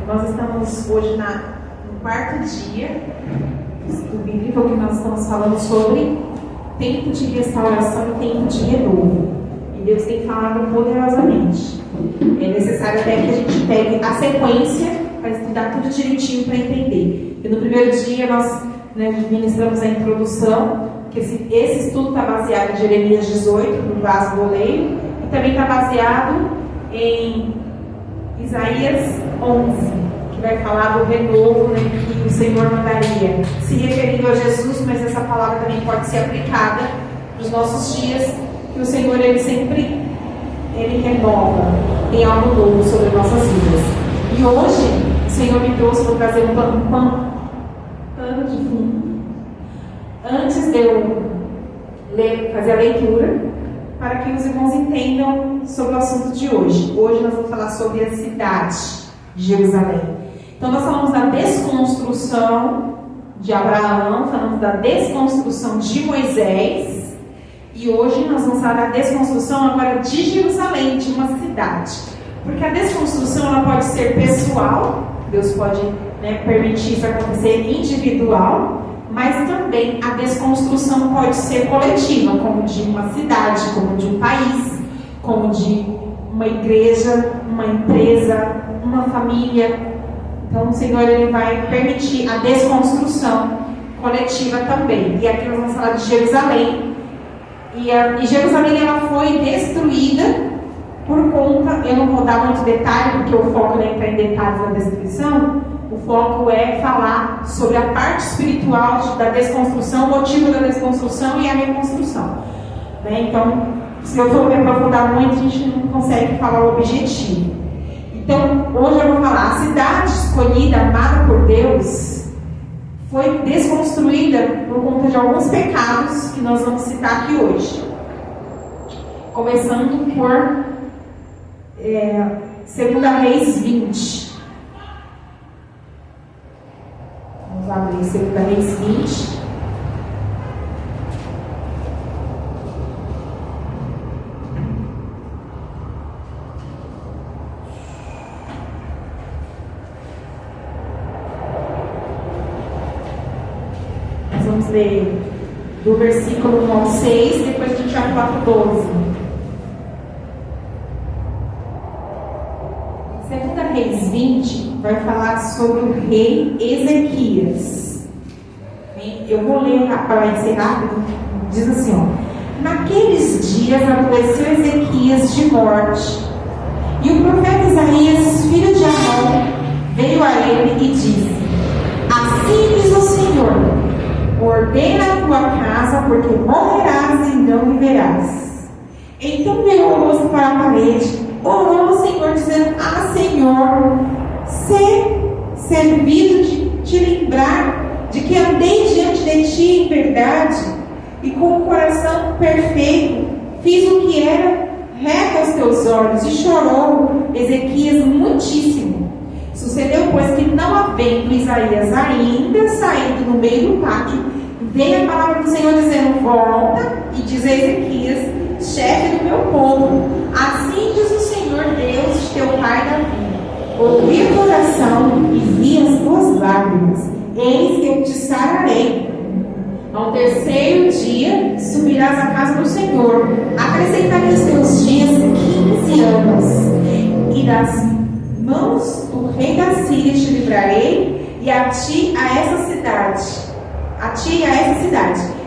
Nós estamos hoje no quarto dia do bíblico que nós estamos falando sobre tempo de restauração e tempo de renovo. E Deus tem falado poderosamente. É necessário até que a gente pegue a sequência para estudar tudo direitinho para entender. E no primeiro dia nós ministramos a introdução, que esse estudo está baseado em Jeremias 18, no vaso do oleiro, e também está baseado em Isaías 11, que vai falar do renovo, que o Senhor mandaria, se referindo a Jesus, mas essa palavra também pode ser aplicada nos nossos dias, que o Senhor ele renova, tem algo novo sobre nossas vidas. E hoje o Senhor me trouxe para trazer um pano de fundo, antes de eu fazer a leitura, para que os irmãos entendam sobre o assunto de hoje. Hoje nós vamos falar sobre a cidade de Jerusalém. Então nós falamos da desconstrução de Abraão, falamos da desconstrução de Moisés, e hoje nós vamos falar da desconstrução agora de Jerusalém, de uma cidade. Porque a desconstrução ela pode ser pessoal, Deus pode permitir isso acontecer individual, mas também a desconstrução pode ser coletiva, como de uma cidade, como de um país, como de uma igreja, uma empresa, uma família. Então o Senhor ele vai permitir a desconstrução coletiva também. E aqui nós vamos falar de Jerusalém. E Jerusalém ela foi destruída por conta, eu não vou dar muito detalhe, porque o foco não é entrar em detalhes da destruição. O foco é falar sobre a parte espiritual da desconstrução, o motivo da desconstrução e a reconstrução. Então, se eu for me aprofundar muito, a gente não consegue falar o objetivo. Então, hoje eu vou falar, a cidade escolhida, amada por Deus, foi desconstruída por conta de alguns pecados que nós vamos citar aqui hoje. Começando por 2 Reis 20. Vamos abrir 2 Reis 20. Nós vamos ler do versículo 1 ao 6, depois a gente vai pular para o 12. 2 Reis 20 vai falar sobre o rei Ezequias. Eu vou ler para encerrar. Diz assim: naqueles dias adoeceu Ezequias de morte, e o profeta Isaías, filho de Amon, veio a ele e disse: assim diz o Senhor, ordena a tua casa, porque morrerás e não viverás. Então virou o rosto para a parede, orou ao Senhor, dizendo: Senhor, ser servido de te lembrar de que andei diante de ti em verdade e com o coração perfeito fiz o que era reto aos teus olhos. E chorou Ezequias muitíssimo. Sucedeu, pois, que não havendo Isaías ainda saído no meio do pátio, veio a palavra do Senhor dizendo: volta e diz a Ezequias, chefe do meu povo, assim diz o Senhor Deus de teu pai Davi: ouvi a tua oração e vi as tuas lágrimas, eis que eu te sararei. Ao terceiro dia subirás à casa do Senhor, acrescentarei os teus dias 15 anos, e das mãos do rei da Síria te livrarei, e a ti a essa cidade,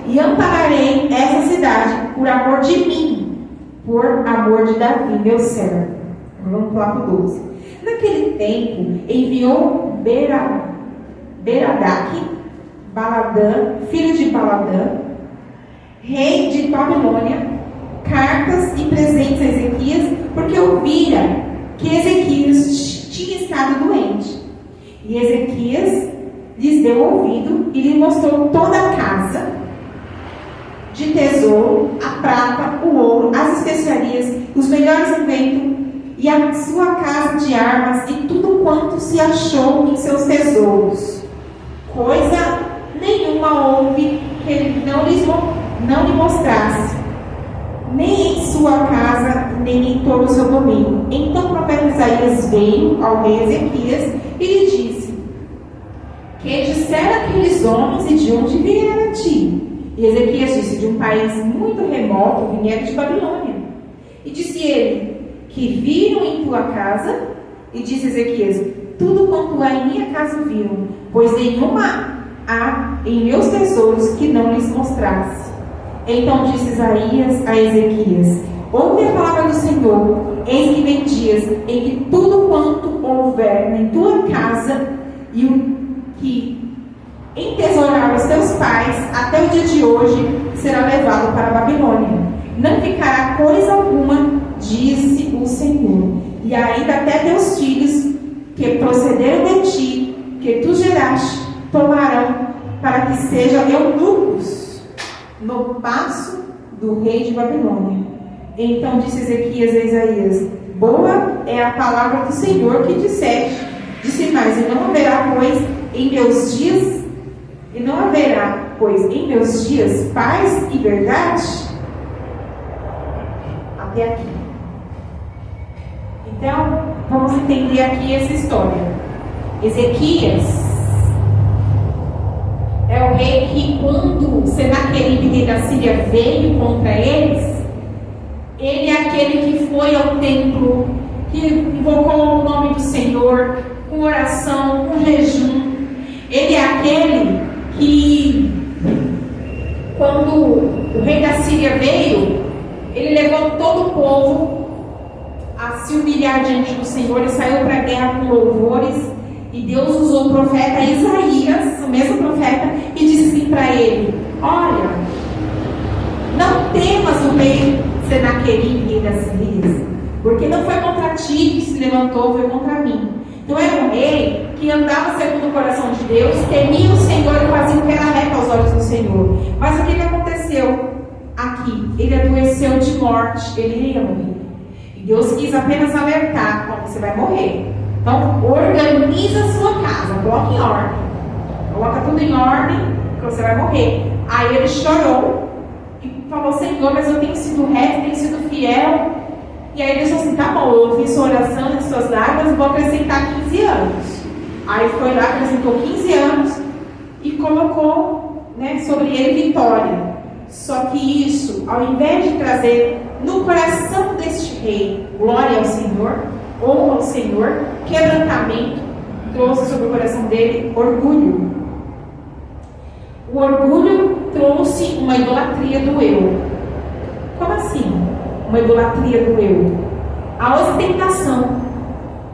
e ampararei essa cidade por amor de mim, por amor de Davi, meu servo. Vamos pular para o 12. Naquele tempo enviou Berodach, Baladã, filho de Baladã, rei de Babilônia, cartas e presentes a Ezequias, porque ouvira que Ezequias tinha estado doente. E Ezequias lhes deu ouvido e lhe mostrou toda a casa de tesouro, a prata, o ouro, as especiarias, os melhores inventos, e a sua casa de armas, e tudo quanto se achou em seus tesouros. Coisa nenhuma houve que ele não lhe mostrasse. nem em sua casa, nem em todo o seu domínio. Então o profeta Isaías veio ao rei Ezequias e lhe disse: que disseram aqueles homens e de onde vieram a ti? E Ezequias disse: de um país muito remoto, vieram de Babilônia. E disse ele: que viram em tua casa? E disse Ezequias: tudo quanto há em minha casa viram, pois nenhuma há em meus tesouros que não lhes mostrasse. Então disse Isaías a Ezequias: ouve a palavra do Senhor, eis que vem dias em que tudo quanto houver em tua casa e o que entesouraram os teus pais até o dia de hoje será levado para a Babilônia. Não ficará coisa alguma, disse o Senhor. E ainda até teus filhos que procederam de ti, que tu geraste, tomarão para que sejam eunucos no paço do rei de Babilônia. Então disse Ezequias a Isaías: boa é a palavra do Senhor que disseste. Disse mais: e não haverá, pois, em meus dias paz e verdade? Até aqui. Então, vamos entender aqui essa história. Ezequias é o rei que, quando Senaqueribe, rei da Síria, veio contra eles, ele é aquele que foi ao templo, que invocou o nome do Senhor, com oração, com jejum. Ele é aquele que, quando o rei da Síria veio, ele levou todo o povo a se humilhar diante do Senhor e saiu para a guerra com louvores. E Deus usou o profeta Isaías, o mesmo profeta, e disse assim para ele: olha, não temas o rei Senaqueribe, rei das Sírias, porque não foi contra ti que se levantou, foi contra mim. Então era um rei que andava segundo o coração de Deus, temia o Senhor e fazia o que era reto aos olhos do Senhor. Mas o que aconteceu aqui? Ele adoeceu de morte, ele ia morrer. E Deus quis apenas alertar: bom, você vai morrer. Então organiza a sua casa, coloca em ordem. Coloca tudo em ordem, que você vai morrer. Aí ele chorou e falou: Senhor, mas eu tenho sido reto, tenho sido fiel. E aí ele disse assim: tá bom, eu ouvi sua oração e suas lágrimas, vou acrescentar 15 anos. Aí foi lá, acrescentou 15 anos e colocou, né, sobre ele vitória. Só que isso, ao invés de trazer no coração deste rei glória ao Senhor, honra ao Senhor, quebrantamento, trouxe sobre o coração dele orgulho. O orgulho trouxe uma idolatria do eu. Como assim? Uma idolatria do eu? A ostentação.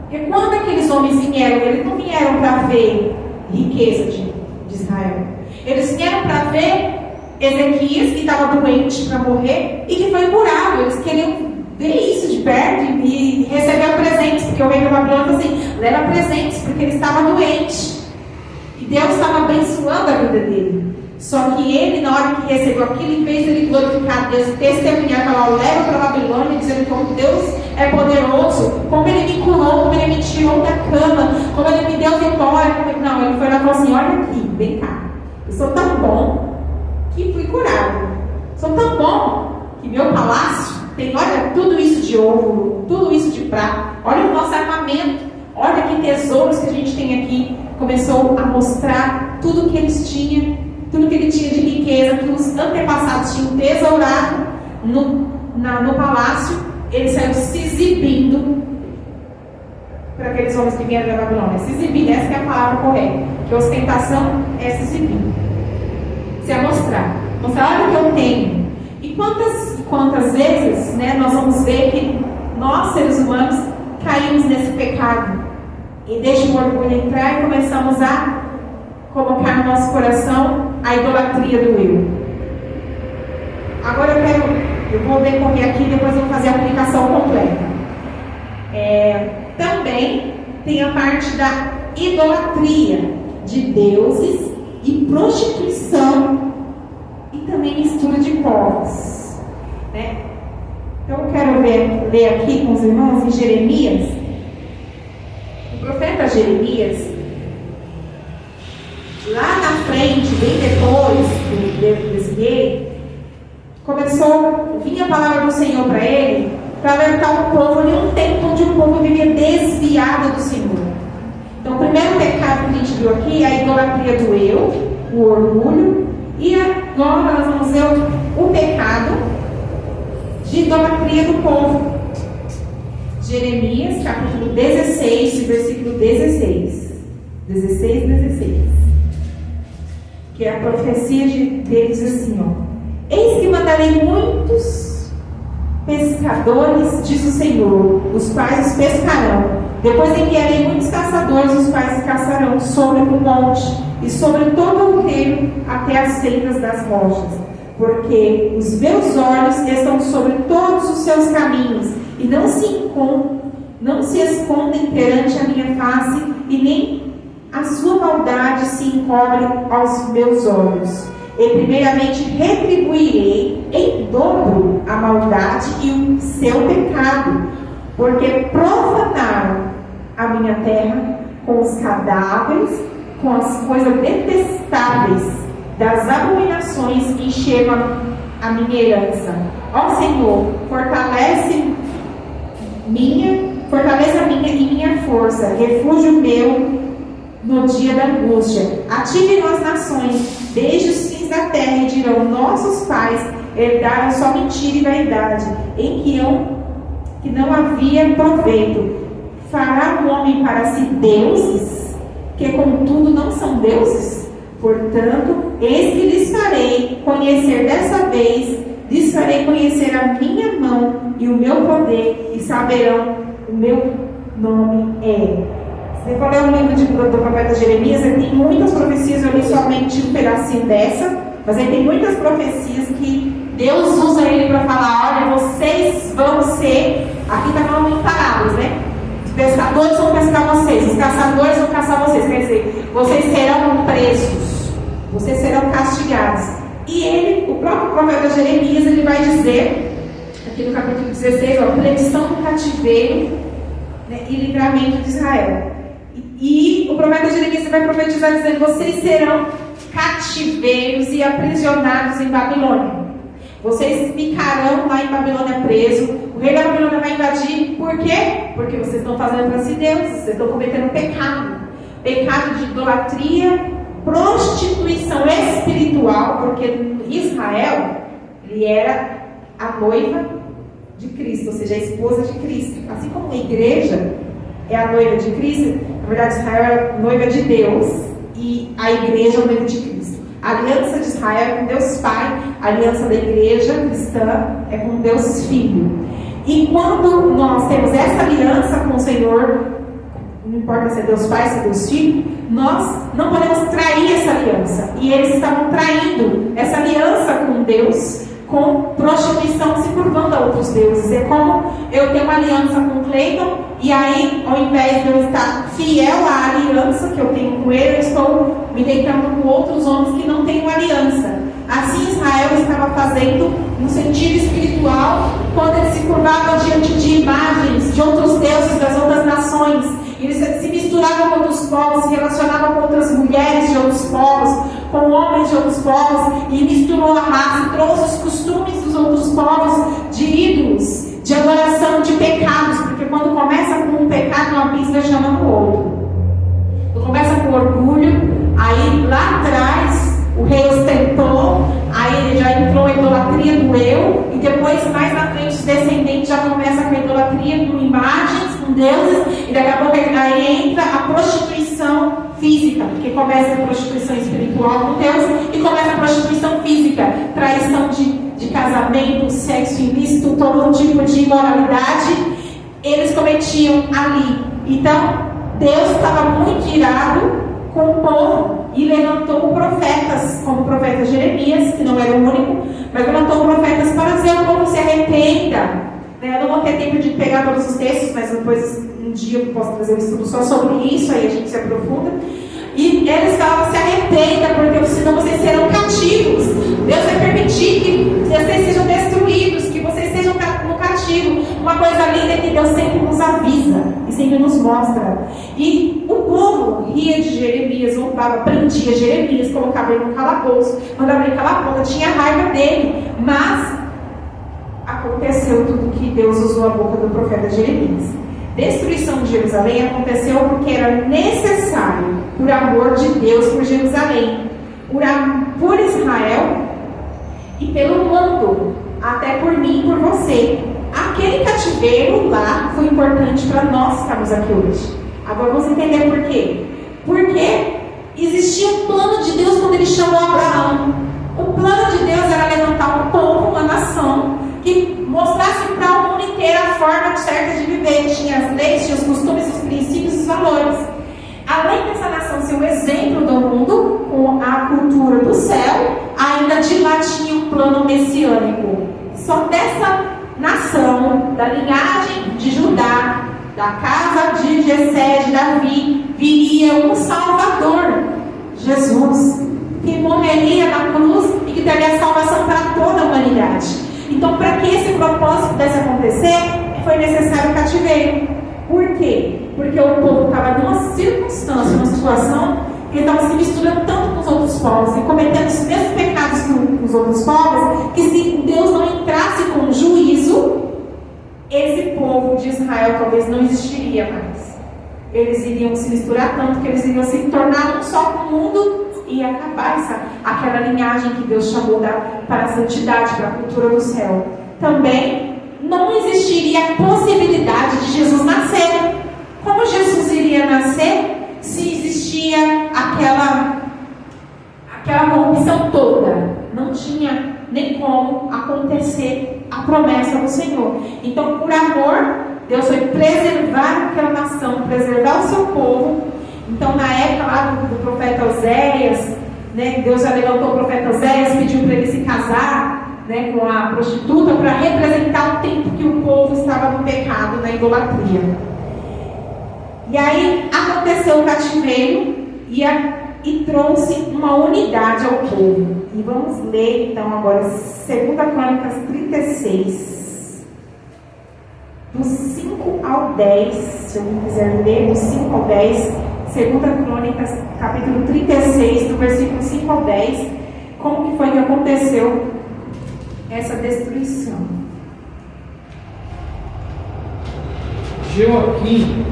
Porque quando aqueles homens vieram, eles não vieram para ver riqueza de Israel. Eles vieram para ver Ezequias, que estava doente para morrer e que foi curado. Eles queriam ver isso de perto e receber presentes, porque o rei da Babilônia falou assim: leva presentes, porque ele estava doente. E Deus estava abençoando a vida dele. Só que ele, na hora que recebeu aquilo, em vez de ele glorificar Deus e testemunhar, falar: leva para a Babilônia, dizendo como Deus é poderoso, como ele me curou, como ele me tirou da cama, como ele me deu vitória. Não, ele foi lá e falou assim: olha aqui, vem cá, eu sou tão bom que fui curado, sou tão bom que meu palácio tem, olha, tudo isso de ouro, tudo isso de prata, olha o nosso armamento, olha que tesouros que a gente tem aqui. Começou a mostrar tudo que eles tinham, tudo que ele tinha de riqueza, que os antepassados tinham tesourado no palácio. Ele saiu se exibindo para aqueles homens que vieram da Babilônia. Se exibir, essa é a palavra correta, que ostentação é se exibir, se é mostrar, olha o que eu tenho. E quantas vezes, né, nós vamos ver que nós, seres humanos, caímos nesse pecado e deixamos o orgulho entrar e começamos a colocar no nosso coração a idolatria do eu. Agora eu vou decorrer aqui e depois eu vou fazer a aplicação completa. Também tem a parte da idolatria de deuses e prostituição e também mistura de povos, né? Então eu quero ler aqui com os irmãos em Jeremias. O profeta Jeremias, lá na frente, bem depois desse rei, começou vinha a palavra do Senhor para ele, para alertar o povo em um tempo onde o povo vivia desviado do Senhor. Então, o primeiro pecado que a gente viu aqui é a idolatria do eu, o orgulho, e agora nós vamos ver o pecado de idolatria do povo. Jeremias, capítulo 16, versículo 16. 16. Que é a profecia dele, diz assim, ó: eis que mandarei muitos pescadores, diz o Senhor, os quais os pescarão. Depois enviarei muitos caçadores, os quais caçarão sobre o monte e sobre todo o terreno até as sendas das rochas. Porque os meus olhos estão sobre todos os seus caminhos e não se escondem perante a minha face, e nem a sua maldade se encobre aos meus olhos. E primeiramente retribuirei em dobro a maldade e o seu pecado, porque profanaram a minha terra com os cadáveres, com as coisas detestáveis das abominações que encheram a minha herança. Ó Senhor, fortalece a minha e minha força, refúgio meu no dia da angústia. Ativem as nações, desde os fins da terra, e dirão: nossos pais herdaram só mentira e vaidade, em que não havia proveito. Fará o homem para si deuses, que contudo não são deuses? Portanto, eis que lhes farei conhecer dessa vez, lhes farei conhecer a minha mão e o meu poder, e saberão o meu nome é. Se for ler o livro do profeta Jeremias, ele tem muitas profecias. Eu li somente um pedacinho dessa, mas ele tem muitas profecias que Deus usa ele para falar: olha, vocês vão ser, aqui está falando em parábolas, né? Os pescadores vão pescar vocês, os caçadores vão caçar vocês. Quer dizer, vocês serão presos, vocês serão castigados. E ele, o próprio profeta Jeremias, ele vai dizer, aqui no capítulo 16, ó, predição do cativeiro, né, e livramento de Israel. E o profeta Jeremias vai profetizar dizendo: vocês serão cativeiros e aprisionados em Babilônia. Vocês ficarão lá em Babilônia presos. O rei da Babilônia vai invadir. Por quê? Porque vocês estão fazendo para si deuses. Vocês estão cometendo pecado. Pecado de idolatria, prostituição espiritual. Porque Israel, ele era a noiva de Cristo, ou seja, a esposa de Cristo. Assim como a igreja é a noiva de Cristo, na verdade Israel é a noiva de Deus e a igreja é a noiva de Cristo. A aliança de Israel é com Deus Pai, a aliança da igreja cristã é com Deus Filho. E quando nós temos essa aliança com o Senhor, não importa se é Deus Pai, se é Deus Filho, nós não podemos trair essa aliança. E eles estavam traindo essa aliança com Deus, com prostituição, se curvando a outros deuses. É como eu tenho uma aliança com o Cleiton, e aí, ao invés de eu estar fiel à aliança que eu tenho com ele, eu estou me deitando com outros homens que não têm uma aliança. Assim Israel estava fazendo no sentido espiritual, quando ele se curvava diante de imagens de outros deuses das outras nações. Ele se misturava com outros povos, se relacionava com outras mulheres de outros povos, com homens de outros povos, e misturou a raça, trouxe os costumes dos outros povos de ídolos, de adoração, de pecados, porque quando começa com um pecado, um abismo vai chamando o outro. Quando começa com orgulho, aí lá atrás o rei ostentou, aí ele já entrou a idolatria do eu, e depois mais na frente os descendentes já começam com a idolatria com imagens, com deuses, e daqui a pouco aí entra a prostituição física, porque começa a prostituição espiritual com Deus e começa a prostituição física, traição de casamento, sexo ilícito, todo tipo de imoralidade, eles cometiam ali. Então Deus estava muito irado com o povo e levantou profetas, como o profeta Jeremias, que não era o único, mas levantou profetas para dizer ao povo: se arrependa. Eu não vou ter tempo de pegar todos os textos, mas depois um dia eu posso trazer um estudo só sobre isso, aí a gente se aprofunda. E eles falavam: se arrependa, porque senão vocês serão cativos. Deus vai permitir que vocês sejam destruídos, que vocês sejam no cativo. Uma coisa linda é que Deus sempre nos avisa e sempre nos mostra. E o povo ria de Jeremias, zombava, prendia Jeremias, colocava ele no calabouço, mandava ele calar a boca, tinha raiva dele. Mas aconteceu tudo que Deus usou a boca do profeta Jeremias. Destruição de Jerusalém aconteceu porque era necessário, por amor de Deus por Jerusalém, por Israel e pelo mundo, até por mim e por você. Aquele cativeiro lá foi importante para nós estarmos aqui hoje. Agora vamos entender por quê. Porque existia um plano de Deus quando ele chamou Abraão. O plano de Deus era levantar um povo, uma nação, que mostrasse para o mundo inteiro a forma certa de viver. Tinha as leis, tinha os costumes, os princípios e os valores. Além dessa nação ser um exemplo do mundo, com a cultura do céu, ainda de lá tinha um plano messiânico. Só dessa nação, da linhagem de Judá, da casa de Jessé, de Davi, viria um Salvador, Jesus, que morreria na cruz e que teria salvação para toda a humanidade. Então, para que esse propósito pudesse acontecer, foi necessário o cativeiro. Por quê? Porque o povo estava numa circunstância, numa situação, que ele estava se misturando tanto com os outros povos e cometendo os mesmos pecados que os outros povos, que se Deus não entrasse com juízo, esse povo de Israel talvez não existiria mais. Eles iriam se misturar tanto que eles iriam se tornar um só com o mundo e acabar aquela linhagem que Deus chamou para a santidade, para a cultura do céu. Também não existiria a possibilidade de Jesus nascer. Como Jesus iria nascer se existia aquela corrupção toda? Não tinha nem como acontecer a promessa do Senhor. Então, por amor, Deus foi preservar aquela nação, preservar o seu povo. Então, na época lá do profeta Oséias, né, Deus já levantou o profeta Oséias, pediu para ele se casar, né, com a prostituta, para representar o tempo que o povo estava no pecado, na idolatria. E aí aconteceu o cativeiro e trouxe uma unidade ao povo. E vamos ler então agora 2 Crônicas 36, do 5 ao 10, se alguém quiser ler, do 5 ao 10, 2 Crônicas, capítulo 36, do versículo 5 ao 10, como que foi que aconteceu essa destruição. Joaquim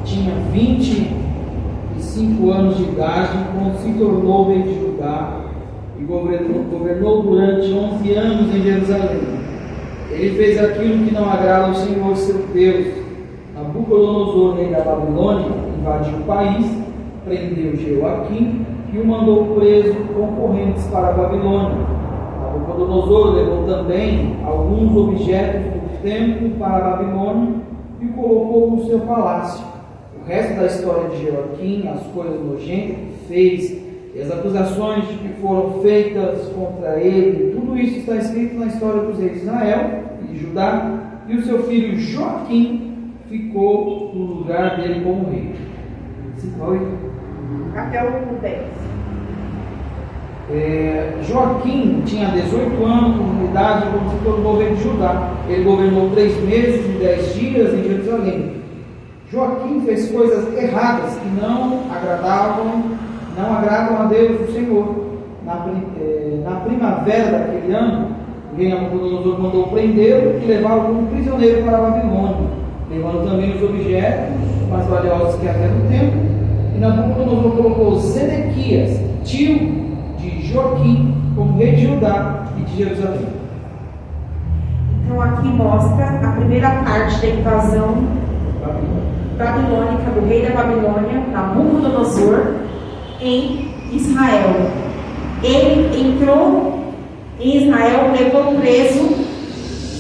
tinha 25 anos de idade quando se tornou rei de Judá e governou durante 11 anos em Jerusalém. Ele fez aquilo que não agrada ao Senhor seu Deus. Nabucodonosor, rei da Babilônia, invadiu o país, prendeu Joaquim e o mandou preso com correntes para a Babilônia. Nabucodonosor levou também alguns objetos do templo para a Babilônia e o colocou no seu palácio. O resto da história de Joaquim, as coisas nojentas que fez e as acusações que foram feitas contra ele, tudo isso está escrito na história dos reis de Israel e de Judá, e o seu filho Joaquim ficou no lugar dele como rei. 5 a 8. Até o 10. Joaquim tinha 18 anos de idade quando se tornou rei de Judá. Ele governou 3 meses e 10 dias em Jerusalém. Joaquim fez coisas erradas que não agradam a Deus, o Senhor. Na primavera daquele ano, o rei Nabucodonosor mandou prendê-lo e levá-lo como prisioneiro para a Babilônia, levando também os objetos mais valiosos que havia no templo. E Nabucodonosor colocou Zedequias, tio de Joaquim, como rei de Judá e de Jerusalém. Então aqui mostra a primeira parte da invasão babilônica do rei da Babilônia, Nabucodonosor, em Israel. Ele entrou em Israel, levou preso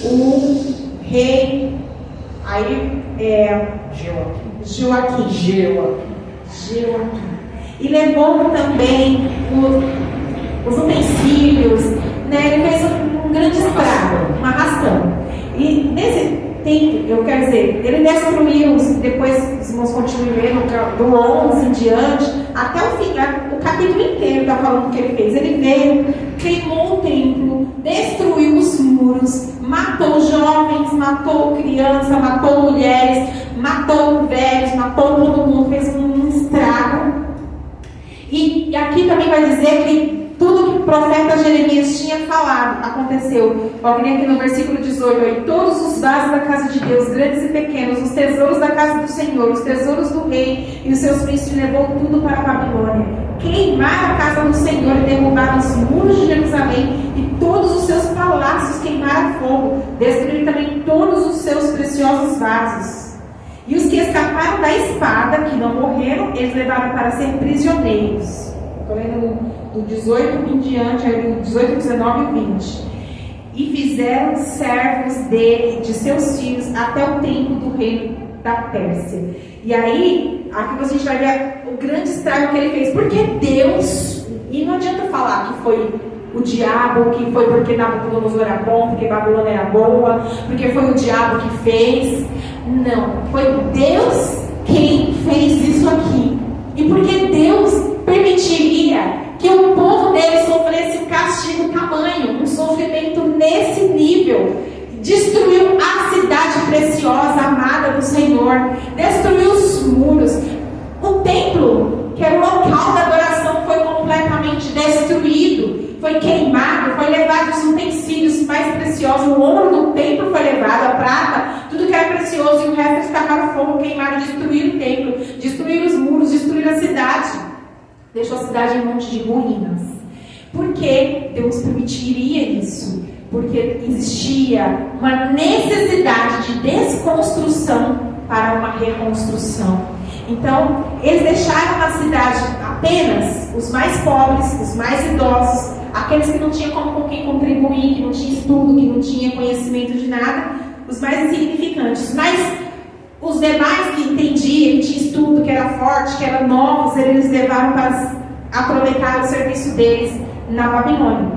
o rei Joaquim. E levou também os utensílios, né? Ele fez um grande estrago, um arrastão. E nesse tempo, ele destruiu, depois os irmãos continuam lendo, do 11 em diante, até o fim, o capítulo inteiro está falando o que ele fez. Ele veio, queimou o templo, destruiu os muros, matou jovens, matou crianças, matou mulheres, matou velhos, matou todo mundo, fez um estrago. E aqui também vai dizer que tudo que profeta Jeremias tinha falado, aconteceu. Alguém aqui no versículo 18, e todos os vasos da casa de Deus, grandes e pequenos, os tesouros da casa do Senhor, os tesouros do rei e os seus príncipes, levou tudo para a Babilônia. Queimaram a casa do Senhor e derrubaram os muros de Jerusalém e todos os seus palácios queimaram a fogo. Destruíram também todos os seus preciosos vasos. E os que escaparam da espada, que não morreram, eles levaram para ser prisioneiros. Estou lendo do 18 em diante, do 18, 19 e 20. E fizeram servos dele, de seus filhos, até o tempo do reino da Pérsia. E aí, aqui a gente vai ver o grande estrago que ele fez. Porque Deus, e não adianta falar que foi o diabo, que foi porque Nabucodonosor era bom, porque Babilônia era boa, porque foi o diabo que fez. Não, foi Deus quem fez isso aqui. E porque Deus permitiria que o povo dele sofresse um castigo tamanho, um sofrimento nesse nível. Destruiu a cidade preciosa, amada do Senhor, destruiu os muros. O templo, que era o local da adoração, foi completamente destruído, foi queimado, foi levado os utensílios mais preciosos. O ouro do templo foi levado, a prata, tudo que era precioso, e o resto estacaram fogo, queimaram, destruíram o templo, destruíram os muros, destruíram a cidade, deixou a cidade em um monte de ruínas. Por que Deus permitiria isso? Porque existia uma necessidade de desconstrução para uma reconstrução. Então, eles deixaram na cidade apenas os mais pobres, os mais idosos, aqueles que não tinham com quem contribuir, que não tinha estudo, que não tinha conhecimento de nada, os mais insignificantes. Mas os demais que entendiam, que tinham estudo, que era forte, que eram novos, eles levaram para aproveitar o serviço deles na Babilônia.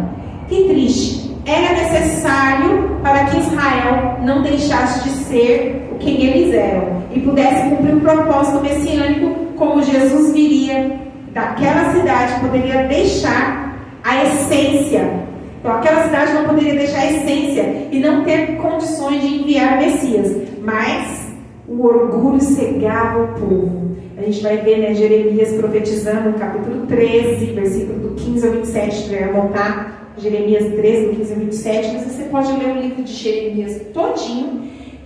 Que triste. Era necessário para que Israel não deixasse de ser o quem eles eram e pudesse cumprir o propósito messiânico, como Jesus viria daquela cidade, poderia deixar a essência. Então aquela cidade não poderia deixar a essência e não ter condições de enviar Messias, mas o orgulho cegava o povo. A gente vai ver, né, Jeremias profetizando no capítulo 13, versículo do 15 ao 27, se tiver a montar. Jeremias 13, 15 a 27, mas você pode ler o livro de Jeremias todinho,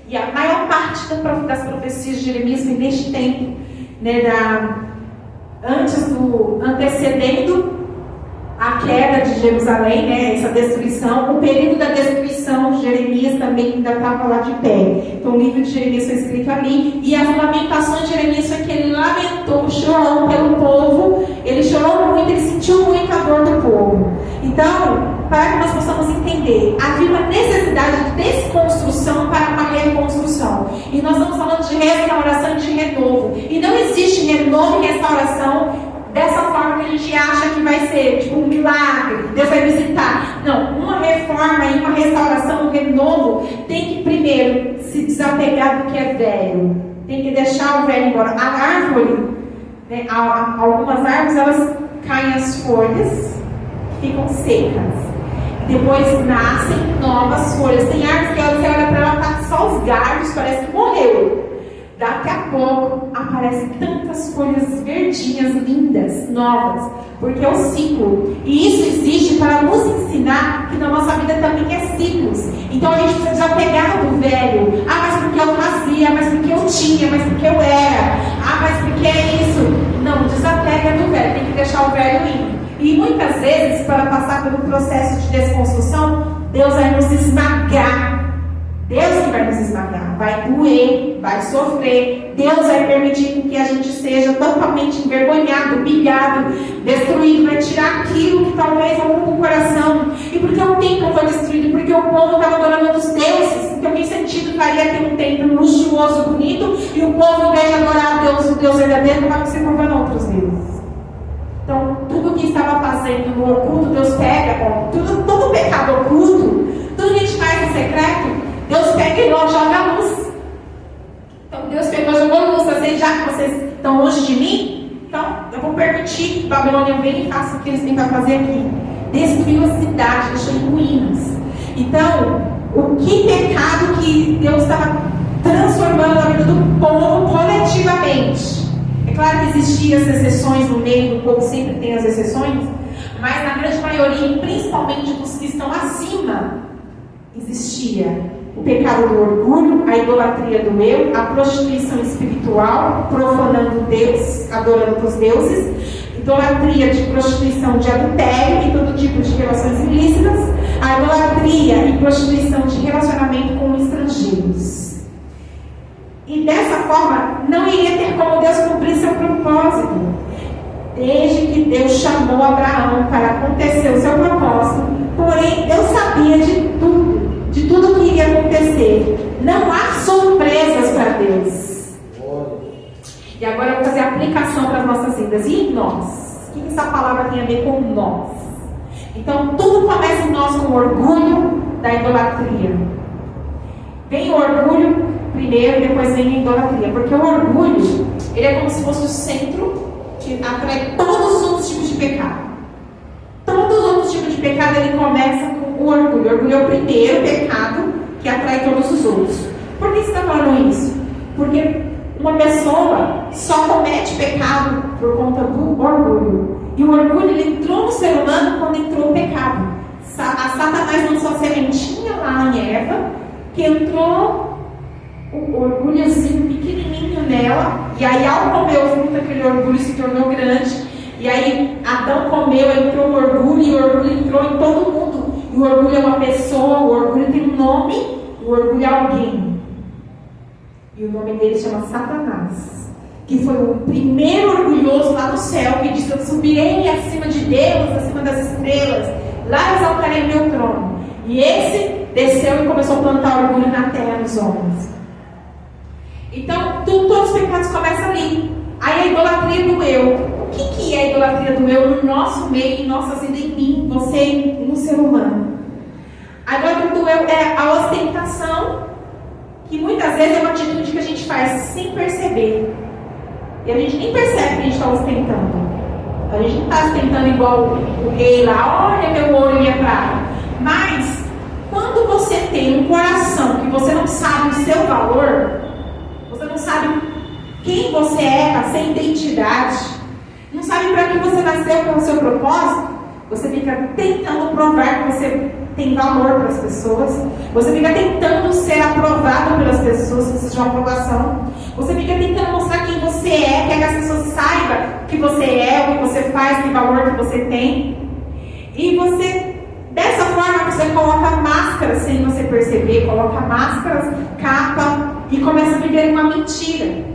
e a maior parte das profecias de Jeremias vem neste tempo, né, antecedendo a queda de Jerusalém, né, essa destruição. O período da destruição de Jeremias também ainda estava lá de pé. Então o livro de Jeremias foi escrito ali, e as lamentações de Jeremias foi que ele lamentou, chorou pelo povo, ele chorou muito, ele sentiu muito a dor do povo. Então, para que nós possamos entender, havia uma necessidade de desconstrução para uma reconstrução. E nós estamos falando de restauração e de renovo. E não existe renovo e restauração dessa forma que a gente acha que vai ser, tipo um milagre, Deus vai visitar. Não, uma reforma e uma restauração, um renovo, tem que primeiro se desapegar do que é velho. Tem que deixar o velho embora. A árvore, né, algumas árvores, elas caem as folhas, ficam secas. Depois nascem novas folhas. Tem árvores que você olha para ela, tá só os galhos, parece que morreu. Daqui a pouco aparecem tantas folhas verdinhas, lindas, novas, porque é o ciclo. E isso existe para nos ensinar que na nossa vida também é ciclos. Então a gente precisa desapegar do velho. Ah, mas porque eu fazia, mas porque eu tinha, mas porque eu era. Ah, mas porque é isso. Não, desapega do velho, tem que deixar o velho ir. E muitas vezes, para passar pelo processo de desconstrução, Deus vai nos esmagar. Deus que vai nos esmagar, vai doer, vai sofrer. Deus vai permitir que a gente seja totalmente envergonhado, humilhado, destruído, vai tirar aquilo que talvez ocupe o coração. E porque o templo foi destruído? Porque o povo estava adorando outros deuses. Então, que sentido faria ter um templo luxuoso, bonito, e o povo, ao invés de adorar a Deus, o Deus verdadeiro, estava se curvando a outros deuses? Então, tudo que estava fazendo no oculto, Deus pega, todo pecado oculto, tudo que a gente faz no secreto, Deus pega e joga a luz. Então Deus pegou e jogou luz. Assim, já que vocês estão longe de mim, então eu vou permitir que Babilônia venha e faça o que eles tentam fazer aqui. Destruiu a cidade, deixou em ruínas. Então, o que pecado que Deus estava transformando na vida do povo coletivamente. É claro que existiam as exceções no meio, o povo sempre tem as exceções, mas na grande maioria, principalmente dos que estão acima, existia o pecado do orgulho, a idolatria do eu, a prostituição espiritual, profanando Deus, adorando os deuses, idolatria de prostituição de adultério e todo tipo de relações ilícitas, a idolatria e prostituição de relacionamento com estrangeiros. E dessa forma, não iria ter como Deus cumprir seu propósito. Desde que Deus chamou Abraão para acontecer o seu propósito, porém Deus sabia de tudo que iria acontecer. Não há surpresas para Deus. E agora eu vou fazer a aplicação para as nossas vidas. E nós? O que essa palavra tem a ver com nós? Então tudo começa em nós com o orgulho da idolatria. Vem o orgulho primeiro, depois vem a idolatria. Porque o orgulho, ele é como se fosse o centro que atrai todos os outros tipos de pecado. Todos os outros tipos de pecado, ele começa com o orgulho. O orgulho é o primeiro pecado que atrai todos os outros. Por que você está falando isso? Porque uma pessoa só comete pecado por conta do orgulho. E o orgulho, ele entrou no ser humano quando entrou o pecado. A Satanás lançou a sementinha lá em Eva, que entrou o orgulhozinho pequenininho nela, e aí ao comer o fruto, aquele orgulho se tornou grande, e aí Adão comeu, entrou o orgulho, e o orgulho entrou em todo mundo. E o orgulho é uma pessoa, o orgulho tem um nome, o orgulho é alguém. E o nome dele chama Satanás, que foi o primeiro orgulhoso lá no céu, que disse: eu subirei acima de Deus, acima das estrelas, lá exaltarei meu trono. E esse desceu e começou a plantar orgulho na terra dos homens. Então, todos os pecados começam ali. Aí a idolatria do eu. O que é a idolatria do eu no nosso meio, em nossa vida, em mim, você, no ser humano? A idolatria do eu é a ostentação, que muitas vezes é uma atitude que a gente faz sem perceber. E a gente nem percebe que a gente está ostentando. A gente não está ostentando igual o rei lá, olha meu ouro e minha prata. Mas, quando você tem um coração que você não sabe o seu valor, você não sabe quem você é, a sua identidade, não sabe para que você nasceu, qual é o seu propósito, você fica tentando provar que você tem valor para as pessoas, você fica tentando ser aprovado pelas pessoas, precisa de uma aprovação, você fica tentando mostrar quem você é, quer que as pessoas saibam que você é, o que você faz, que valor que você tem, e você, dessa forma, você coloca máscaras sem você perceber, coloca máscaras, capa, e começa a viver uma mentira.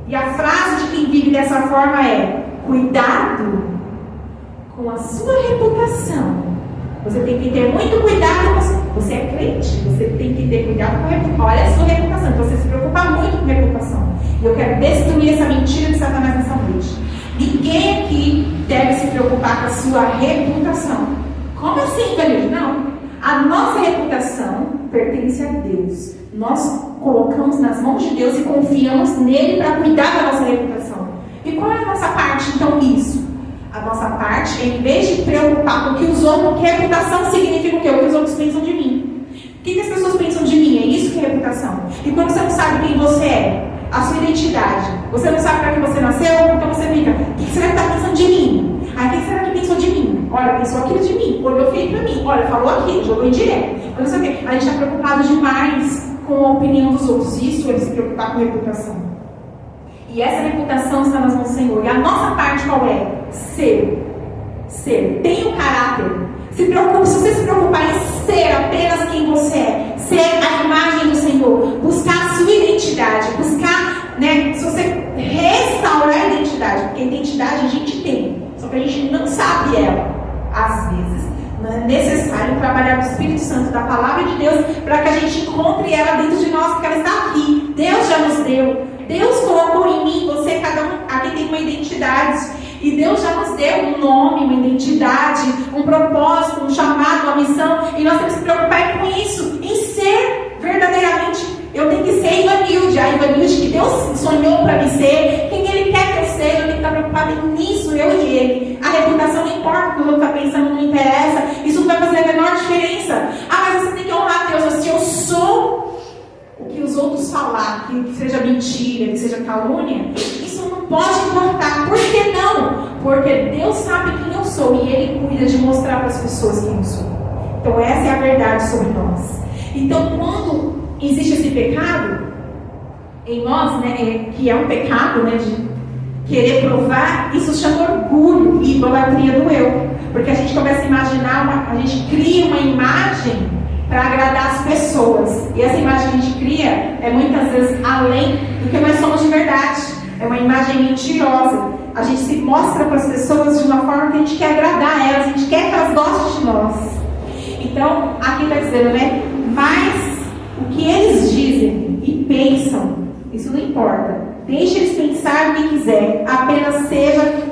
E a frase de quem vive dessa forma é: cuidado com a sua reputação. Você tem que ter muito cuidado. Você é crente, você tem que ter cuidado com a reputação. Olha a sua reputação, você se preocupa muito com a reputação. E eu quero destruir essa mentira de Satanás nessa noite. Ninguém aqui deve se preocupar com a sua reputação. Como assim, Felipe? Não. A nossa reputação pertence a Deus. Nós colocamos nas mãos de Deus e confiamos nele para cuidar da nossa reputação. E qual é a nossa parte, então, nisso? A nossa parte é, em vez de preocupar com o que os outros, porque reputação significa o quê? O que os outros pensam de mim. O que as pessoas pensam de mim? É isso que é reputação. E quando você não sabe quem você é, a sua identidade, você não sabe para que você nasceu, então você fica: o que será que está pensando de mim? Ah, quem será que pensou de mim? Olha, pensou aquilo de mim, olhou feio para mim, olha, falou aquilo, jogou indireto. Não sei o quê. A gente está preocupado demais com a opinião dos outros. Isso é se preocupar com a reputação. E essa reputação está nas mãos do Senhor. E a nossa parte qual é? Ser. Tenha um caráter. Se você se preocupar em ser apenas quem você é, ser a imagem do Senhor, buscar a sua identidade, buscar, se você restaurar a identidade, porque a identidade a gente tem, só que a gente não sabe ela. Às vezes, não é necessário trabalhar com o Espírito Santo, da Palavra de Deus, para que a gente encontre ela dentro de nós, porque ela está aqui. Deus já nos deu. Deus colocou em mim, você, cada um aqui tem uma identidade. E Deus já nos deu um nome, uma identidade, um propósito, um chamado, uma missão. E nós temos que se preocupar com isso, em ser verdadeiramente. Eu tenho que ser Ivanilde, a Ivanilde que Deus sonhou para mim ser, quem Ele quer que eu seja. Eu tenho que estar preocupado nisso, eu e Ele. A reputação não importa, o que o outro está pensando não interessa. Isso não vai fazer a menor diferença. Ah, mas você tem que honrar Deus. Se eu sou o que os outros falar, que seja mentira, que seja calúnia, isso não pode importar. Por que não? Porque Deus sabe quem eu sou e Ele cuida de mostrar para as pessoas quem eu sou. Então essa é a verdade sobre nós. Então quando existe esse pecado em nós, né, que é um pecado, né, de querer provar, isso chama orgulho e idolatria do eu. Porque a gente começa a imaginar, a gente cria uma imagem para agradar as pessoas. E essa imagem que a gente cria é muitas vezes além do que nós somos de verdade. É uma imagem mentirosa. A gente se mostra para as pessoas de uma forma que a gente quer agradar elas, a gente quer que elas gostem de nós. Então, aqui está dizendo, né? Mas o que eles dizem e pensam, isso não importa. Deixe eles pensar o que quiser. Apenas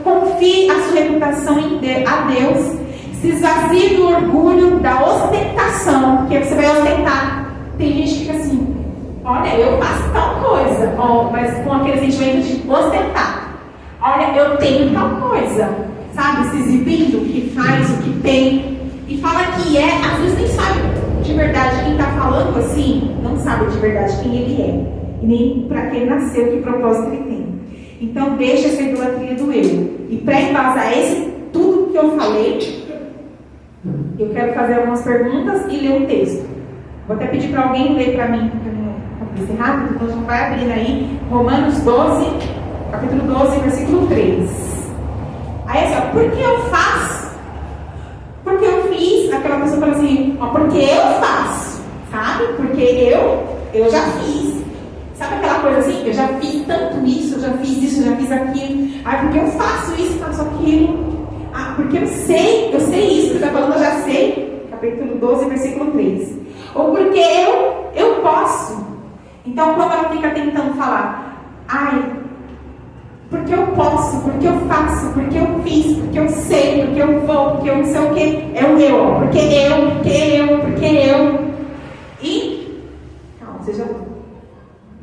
confie a sua reputação a Deus. Se esvazie do orgulho, da ostentação, porque você vai ostentar. Tem gente que fica assim, olha, eu faço tal coisa, mas com aquele sentimento de ostentar. Olha, eu tenho tal coisa, sabe? Se exibindo, que faz, o que tem. E fala que às vezes nem sabe de verdade quem está falando assim, não sabe de verdade quem ele é. E nem para quem nasceu, que propósito ele tem. Então deixa essa idolatria do eu. E para embasar tudo que eu falei, eu quero fazer algumas perguntas e ler um texto. Vou até pedir para alguém ler para mim, porque eu não disse rápido, então a gente vai abrindo aí Romanos 12, capítulo 12, versículo 3. Aí assim, por que eu faço? Porque eu fiz. Aquela pessoa fala assim, porque eu faço, sabe? Porque eu já fiz. Sabe aquela coisa assim, eu já fiz tanto isso, eu já fiz isso, eu já fiz aquilo. Porque eu faço isso, faço aquilo. Porque eu sei isso que está falando, eu já sei. Capítulo 12, versículo 3. Ou porque eu posso. Então, quando ela fica tentando falar, porque eu posso, porque eu faço, porque eu fiz, porque eu sei, porque eu vou, porque eu não sei o que, é o eu. Porque eu. E, calma, seja.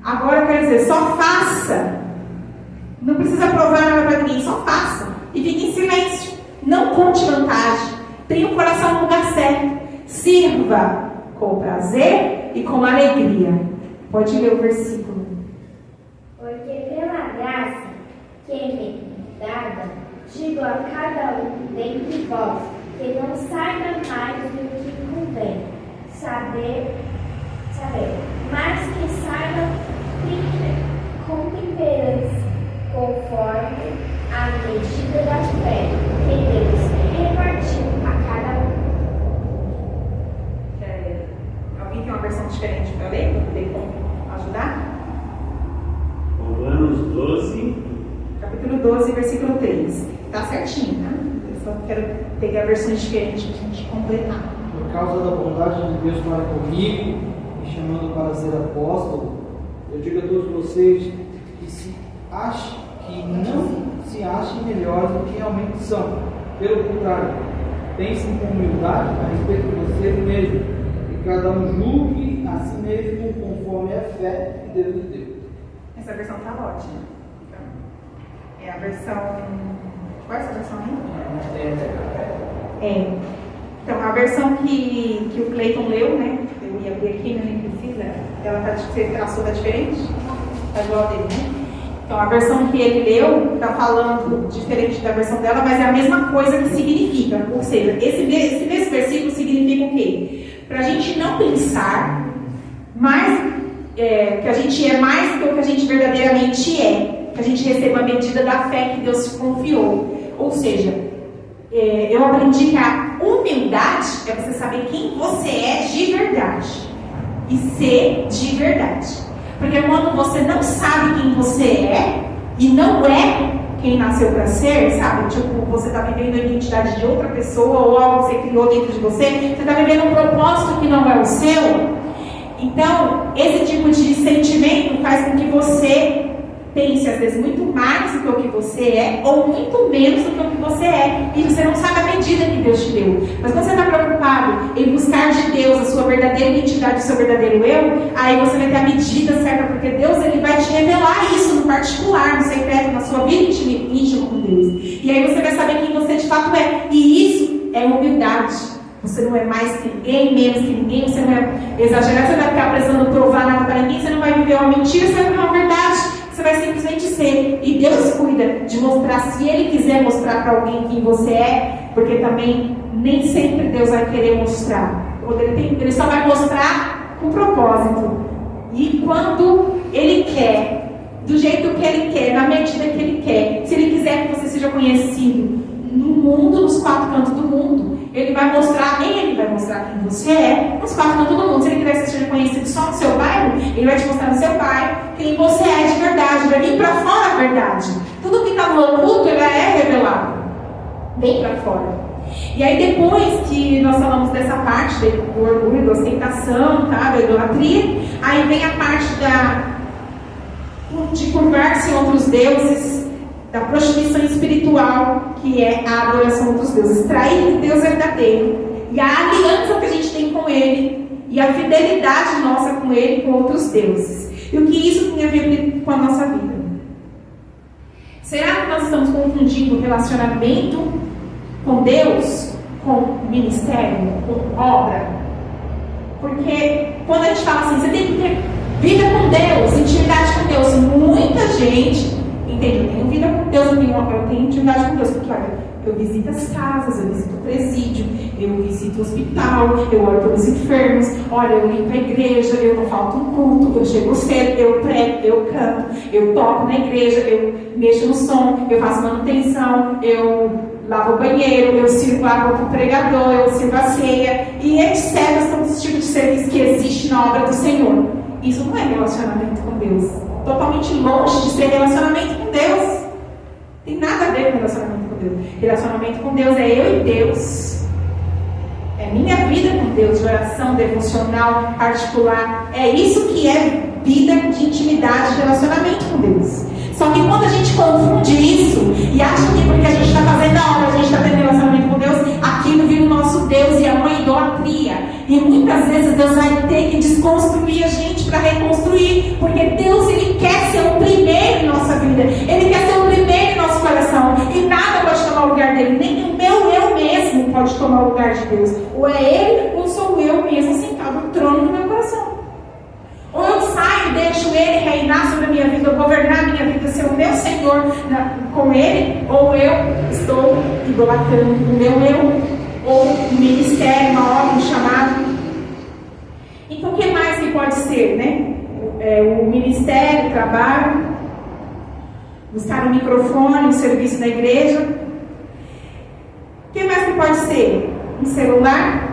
Agora eu quero dizer, só faça. Não precisa provar nada para ninguém, só faça. E fique em silêncio. Não conte vantagem. Tenha o coração no lugar certo. Sirva com prazer e com alegria. Pode ler o versículo. Porque pela graça que me é dada, digo a cada um dentre vós, que não saiba mais do que convém saber, mas que saiba com temperança, conforme a medida da fé que Deus repartiu a cada um. Alguém tem uma versão diferente para ler? Para poder ajudar? Romanos 12. Capítulo 12, versículo 3. Está certinho, tá? Eu só quero pegar versões diferentes para a gente completar. Por causa da bondade de Deus para comigo, me chamando para ser apóstolo, eu digo a todos vocês que não se achem melhores do que realmente são. Pelo contrário, pensem com humildade a respeito de vocês mesmos, e cada um julgue a si mesmo conforme a fé que Deus lhe deu. Essa versão está ótima. É a versão. Qual é essa versão aí? Então, a versão que o Cleiton leu, né? Eu ia abrir aqui, mas nem precisa. Ela sua diferente? Está igual a dele, né? Então, a versão que ele leu está falando diferente da versão dela, mas é a mesma coisa que significa. Ou seja, esse versículo significa o quê? Para a gente não pensar que a gente é mais do que o que a gente verdadeiramente é. Que a gente receba a medida da fé que Deus confiou. Ou seja, eu aprendi que a humildade é você saber quem você é de verdade. E ser de verdade. Porque quando você não sabe quem você é e não é quem nasceu para ser, sabe? Tipo, você está vivendo a identidade de outra pessoa ou algo que você criou dentro de você, você está vivendo um propósito que não é o seu. Então, esse tipo de sentimento faz com que você pense, às vezes, muito mais do que o que você é ou muito menos do que o que você é. E você não sabe a medida que Deus te deu. Mas quando você está preocupado em buscar de Deus a sua verdadeira identidade, o seu verdadeiro eu, aí você vai ter a medida certa, porque Deus ele vai te revelar isso no particular, no secreto, na sua vida íntima com Deus. E aí você vai saber quem você de fato é. E isso é humildade. Você não é mais que ninguém, menos que ninguém, você não é exagerado, você não vai ficar precisando provar nada para ninguém, você não vai viver uma mentira, você vai viver uma verdade. Você vai simplesmente ser. E Deus cuida de de mostrar, se Ele quiser mostrar para alguém quem você é, porque também nem sempre Deus vai querer mostrar. Ele só vai mostrar com propósito. E quando Ele quer, do jeito que Ele quer, na medida que Ele quer, se Ele quiser que você seja conhecido no mundo, nos quatro cantos do mundo, Ele vai mostrar quem você é nos quatro cantos do mundo. Se Ele quiser que você seja conhecido só no seu bairro, Ele vai te mostrar no seu bairro quem você é de verdade, vai vir para fora a verdade. Tudo que está no oculto, Ele é revelado, vem para fora. E aí depois que nós falamos dessa parte do orgulho, da ostentação, tá? Da idolatria, aí vem a parte de curvar-se a outros deuses, da prostituição espiritual, que é a adoração a outros deuses, trair que Deus é verdadeiro, e a aliança que a gente tem com Ele, e a fidelidade nossa com Ele, com outros deuses. E o que isso tem a ver com a nossa vida? Será que nós estamos confundindo o relacionamento com Deus com ministério, com obra? Porque quando a gente fala assim, você tem que ter vida com Deus, intimidade com Deus, muita gente entende, eu tenho vida com Deus, eu tenho intimidade com Deus, porque olha, eu visito as casas, eu visito o presídio, eu visito o hospital, eu oro pelos enfermos, olha, eu limpo a igreja, eu não falto um culto, eu chego cedo, eu prego, eu canto, eu toco na igreja, eu mexo no som, eu faço manutenção, eu lavo o banheiro, eu sirvo água para o pregador, eu sirvo a ceia, e etc. Todos os tipos de serviço que existe na obra do Senhor. Isso não é relacionamento com Deus. Totalmente longe de ser relacionamento com Deus. Tem nada a ver com relacionamento com Deus. Relacionamento com Deus é eu e Deus. É minha vida com Deus, de oração, devocional, particular. É isso que é vida de intimidade, de relacionamento com Deus. Só que quando a gente confunde isso e acha que porque a gente está fazendo a obra, a gente está tendo relacionamento com Deus, aquilo vira o nosso Deus e é uma idolatria. E muitas vezes Deus vai ter que desconstruir a gente para reconstruir, porque Deus, Ele quer ser o primeiro em nossa vida, Ele quer ser o primeiro em nosso coração, e nada pode tomar o lugar dele, nem o meu eu mesmo pode tomar o lugar de Deus. Ou é Ele, ou sou eu mesmo sentado no trono do meu coração. Ou eu saio e deixo Ele reinar sobre a minha vida, governar a minha vida, ser o meu Senhor com Ele, ou eu estou idolatrando o meu eu, ou um ministério, uma obra, um chamado. Então o que mais que pode ser, né? O ministério, o trabalho, buscar um microfone, um serviço da igreja. O que mais que pode ser? Um celular,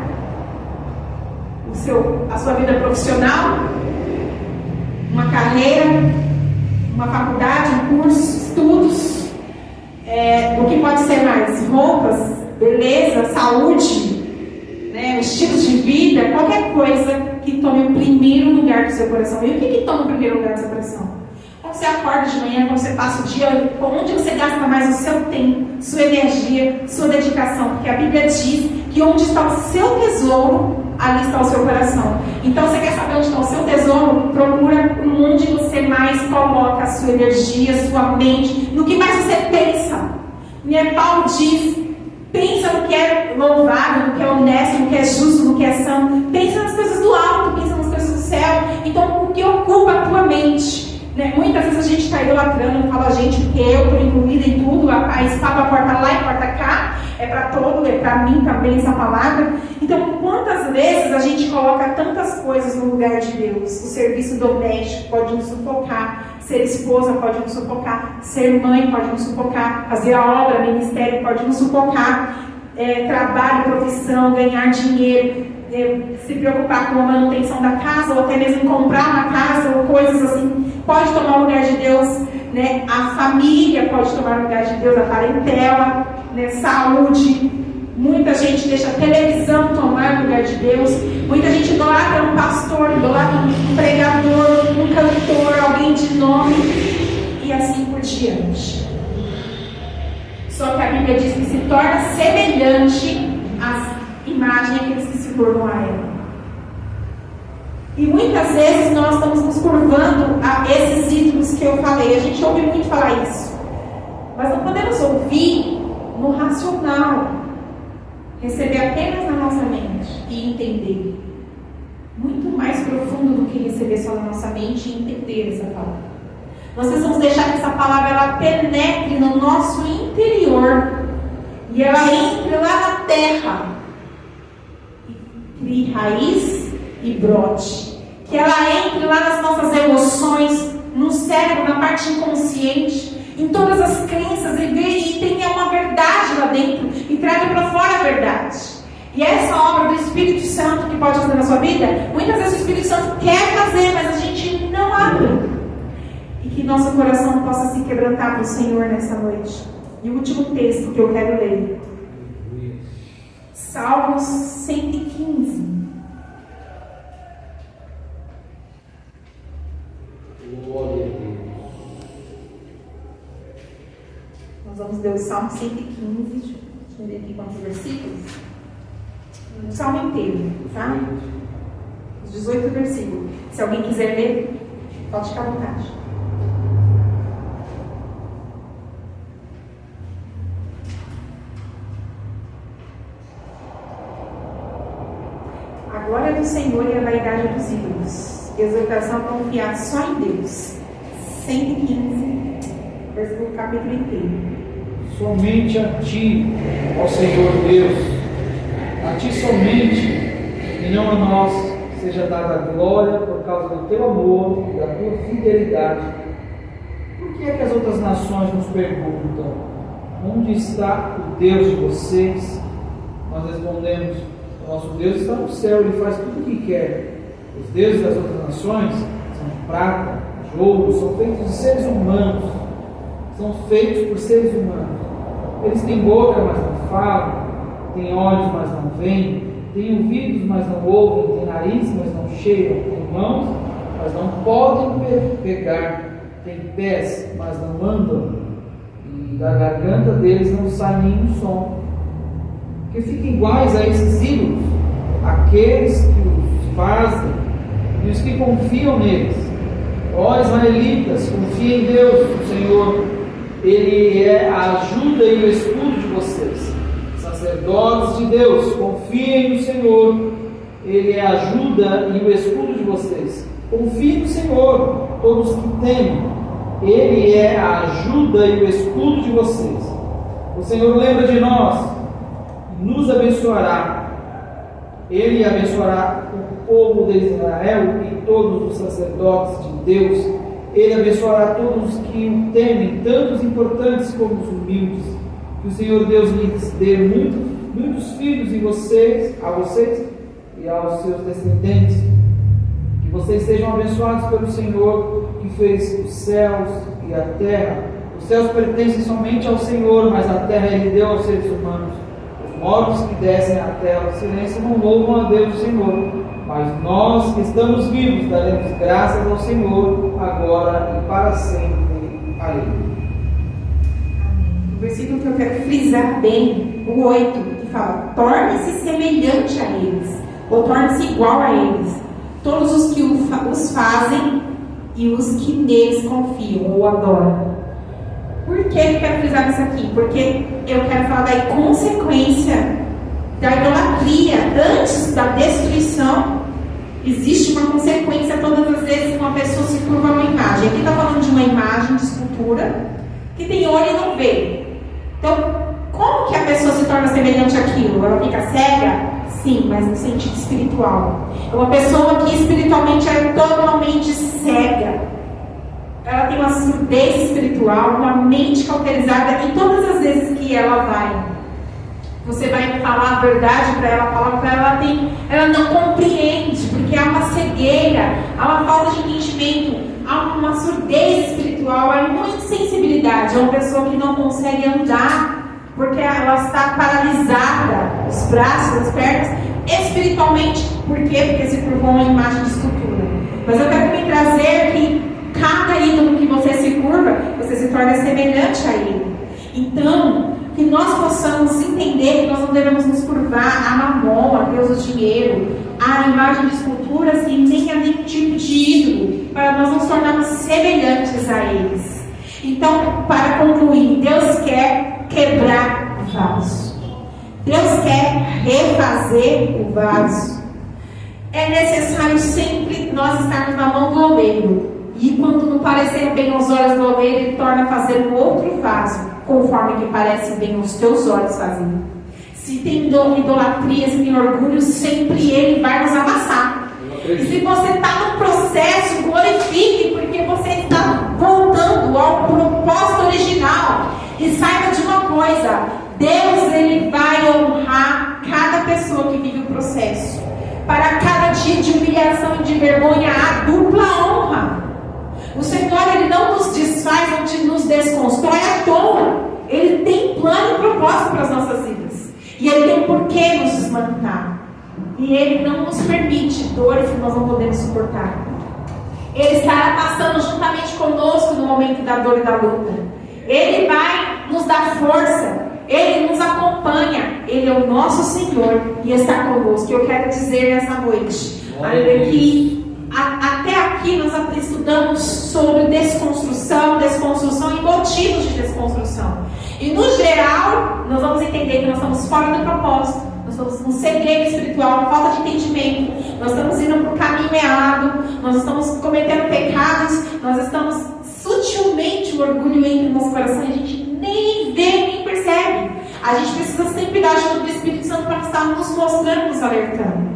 a sua vida profissional, uma carreira, uma faculdade, um curso, estudos. O que pode ser mais? Roupas, beleza, saúde, né, estilos de vida, qualquer coisa que tome o primeiro lugar do seu coração. E o que toma o primeiro lugar do seu coração? Quando você acorda de manhã, quando você passa o dia, onde você gasta mais o seu tempo, sua energia, sua dedicação? Porque a Bíblia diz que onde está o seu tesouro, ali está o seu coração. Então, você quer saber onde está o seu tesouro? Procura onde você mais coloca a sua energia, a sua mente, no que mais você pensa. Paulo diz: pensa no que é louvável, no que é honesto, no que é justo, no que é santo. Pensa nas coisas do alto, pensa nas coisas do céu. Então, o que ocupa a tua mente? Né? Muitas vezes a gente está idolatrando, eu falo a gente, porque eu estou incluída em tudo, a espada porta lá e porta cá, é para todo, é para mim também essa palavra. Então, quantas vezes a gente coloca tantas coisas no lugar de Deus? O serviço doméstico pode nos sufocar, ser esposa pode nos sufocar, ser mãe pode nos sufocar, fazer a obra, ministério pode nos sufocar, trabalho, profissão, ganhar dinheiro, se preocupar com a manutenção da casa, ou até mesmo comprar uma casa, ou coisas assim, pode tomar o lugar de Deus, né? A família pode tomar o lugar de Deus, a parentela, né? Saúde. Muita gente deixa a televisão tomar o lugar de Deus. Muita gente idolatra um pastor, idolatra um pregador, um cantor, alguém de nome, e assim por diante. Só que a Bíblia diz que se torna semelhante às imagens daqueles que se curvam a ela. E muitas vezes nós estamos nos curvando a esses ídolos que eu falei. A gente ouve muito falar isso, mas não podemos ouvir no racional, receber apenas na nossa mente e entender. Muito mais profundo do que receber só na nossa mente e entender essa palavra. Nós precisamos deixar que essa palavra ela penetre no nosso interior e ela entre lá na terra e crie raiz e brote. Que ela entre lá nas nossas emoções, no cérebro, na parte inconsciente, em todas as crenças e tenha uma verdade lá dentro e traga para fora a verdade. E essa obra do Espírito Santo que pode fazer na sua vida, muitas vezes o Espírito Santo quer fazer, mas a gente não abre. E que nosso coração possa se quebrantar para o Senhor nessa noite. E o último texto que eu quero ler, Salmos 115. Glória a Deus. Nós vamos ler o Salmo 115. Deixa eu ver aqui quantos versículos. O Salmo inteiro, tá? Os 18 versículos. Se alguém quiser ler, pode ficar à vontade. A glória do Senhor e a vaidade dos ídolos. Exortação a confiar só em Deus. 115, versículo capítulo inteiro. Somente a Ti, ó Senhor Deus, a Ti somente, e não a nós, seja dada a glória por causa do Teu amor e da Tua fidelidade. Por que é que as outras nações nos perguntam: onde está o Deus de vocês? Nós respondemos: o nosso Deus está no céu, Ele faz tudo o que quer. Os deuses das outras nações são de prata, de ouro, são feitos de seres humanos. São feitos por seres humanos. Eles têm boca, mas não falam. Têm olhos, mas não veem. Têm ouvidos, mas não ouvem. Têm nariz, mas não cheiram. Têm mãos, mas não podem pegar. Têm pés, mas não andam. E da garganta deles não sai nenhum som. Que fiquem iguais a esses ídolos, aqueles que os fazem e os que confiam neles. Ó israelitas, confiem em Deus, o Senhor. Ele é a ajuda e o escudo de vocês. Sacerdotes de Deus, confiem no Senhor. Ele é a ajuda e o escudo de vocês. Confiem no Senhor, todos que temem. Ele é a ajuda e o escudo de vocês. O Senhor lembra de nós e nos abençoará. Ele abençoará o povo de Israel e todos os sacerdotes de Deus. Ele abençoará todos os que o temem, tanto os importantes como os humildes. Que o Senhor Deus lhes dê muitos filhos a vocês e aos seus descendentes. Que vocês sejam abençoados pelo Senhor, que fez os céus e a terra. Os céus pertencem somente ao Senhor, mas a terra Ele deu aos seres humanos. Os mortos que descem à terra do silêncio não louvam a Deus, o Senhor. Mas nós que estamos vivos daremos graças ao Senhor agora e para sempre. Aleluia. O versículo que eu quero frisar bem, o 8, que fala: torne-se semelhante a eles, ou torne-se igual a eles, todos os que os fazem e os que neles confiam ou adoram. Por que eu quero frisar isso aqui? Porque eu quero falar da consequência da idolatria. Antes da destruição, existe uma consequência todas as vezes que uma pessoa se curva a uma imagem. Aqui está falando de uma imagem de escultura que tem olho e não vê. Então, como que a pessoa se torna semelhante àquilo? Ela fica cega? Sim, mas no sentido espiritual. É uma pessoa que espiritualmente é totalmente cega. Ela tem uma surdez espiritual, uma mente cauterizada, e todas as vezes que você vai falar a verdade para ela, falar para ela, ela não compreende, porque há uma cegueira, há uma falta de entendimento, há uma surdez espiritual, há muita insensibilidade. É uma pessoa que não consegue andar, porque ela está paralisada, os braços, as pernas, espiritualmente. Por quê? Porque se curvou uma imagem de escultura. Mas eu quero me trazer que cada ídolo que você se curva, você se torna semelhante a ele. Então, que nós possamos entender que nós não devemos nos curvar a Mamon, a Deus do dinheiro, a imagem de esculturas e nem a nenhum tipo de ídolo, para nós nos tornarmos semelhantes a eles. Então, para concluir, Deus quer quebrar o vaso. Deus quer refazer o vaso. É necessário sempre nós estarmos na mão do oleiro. E quando não parecer bem aos olhos do oleiro, ele torna a fazer um outro vaso, conforme que parece bem aos teus olhos fazer. Se tem idolatria, se tem orgulho, sempre ele vai nos amassar. E se você está no processo, glorifique, porque você está voltando ao propósito original. E saiba de uma coisa: Deus, ele vai honrar cada pessoa que vive o processo. Para cada dia de humilhação e de vergonha, há dupla honra. O Senhor, ele não nos desfaz, não nos desconstrói à toa. Ele tem plano e propósito para as nossas vidas. E ele tem por que nos desmantar. E ele não nos permite dores que nós não podemos suportar. Ele estará passando juntamente conosco no momento da dor e da luta. Ele vai nos dar força. Ele nos acompanha. Ele é o nosso Senhor e está conosco. E eu quero dizer nessa noite, que até aqui nós estudamos sobre desconstrução e motivos de desconstrução. E no geral, nós vamos entender que nós estamos fora do propósito. Nós estamos num segredo espiritual, falta de entendimento. Nós estamos indo para o caminho errado. Nós estamos cometendo pecados. Nós estamos sutilmente, o orgulho entra no nosso coração e a gente nem vê, nem percebe. A gente precisa sempre da ajuda do Espírito Santo para estar nos mostrando, nos alertando.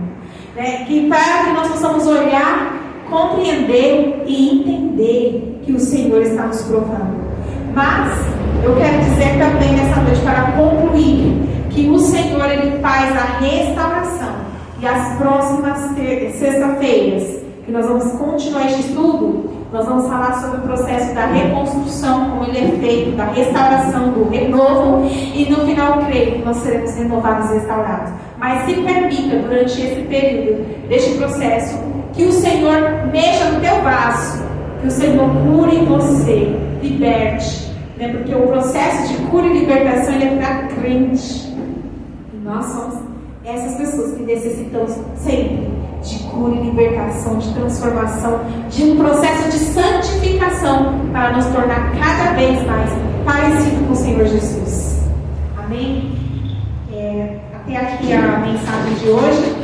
Que para que nós possamos olhar, compreender e entender que o Senhor está nos provando. Mas eu quero dizer também nessa noite, para concluir, que o Senhor, ele faz a restauração. E as próximas sexta-feiras, que nós vamos continuar este estudo, nós vamos falar sobre o processo da reconstrução, como ele é feito, da restauração, do renovo, e no final creio que nós seremos renovados e restaurados. Mas se permita, durante esse período, deste processo, que o Senhor mexa no teu vaso, que o Senhor cure você, liberte, porque o processo de cura e libertação ele é para crente. E nós somos essas pessoas que necessitamos sempre de cura e libertação, de transformação, de um processo de santificação para nos tornar cada vez mais parecidos com o Senhor Jesus. Amém? Até aqui a mensagem de hoje.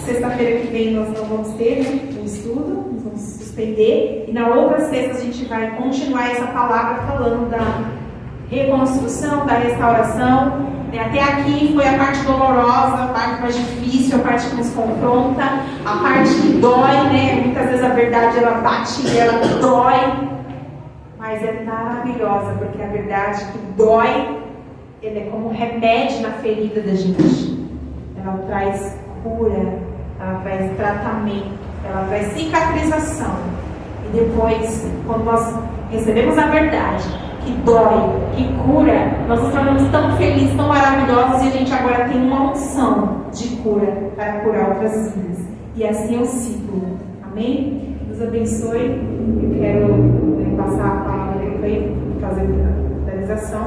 Sexta-feira que vem nós não vamos ter um estudo, nós vamos suspender. E na outra sexta a gente vai continuar essa palavra falando da reconstrução, da restauração. Até aqui foi a parte dolorosa, a parte mais difícil, a parte que nos confronta, a parte que dói, Muitas vezes a verdade ela bate e ela dói, mas é maravilhosa, porque a verdade que dói, ela é como um remédio na ferida da gente. Ela traz cura, ela traz tratamento, ela traz cicatrização. E depois, quando nós recebemos a verdade, que dói, que cura, nós nos tornamos tão felizes, tão maravilhosos, e a gente agora tem uma unção de cura para curar outras vidas. E assim é o ciclo. Amém? Deus abençoe. Eu quero passar a palavra para ele fazer a finalização.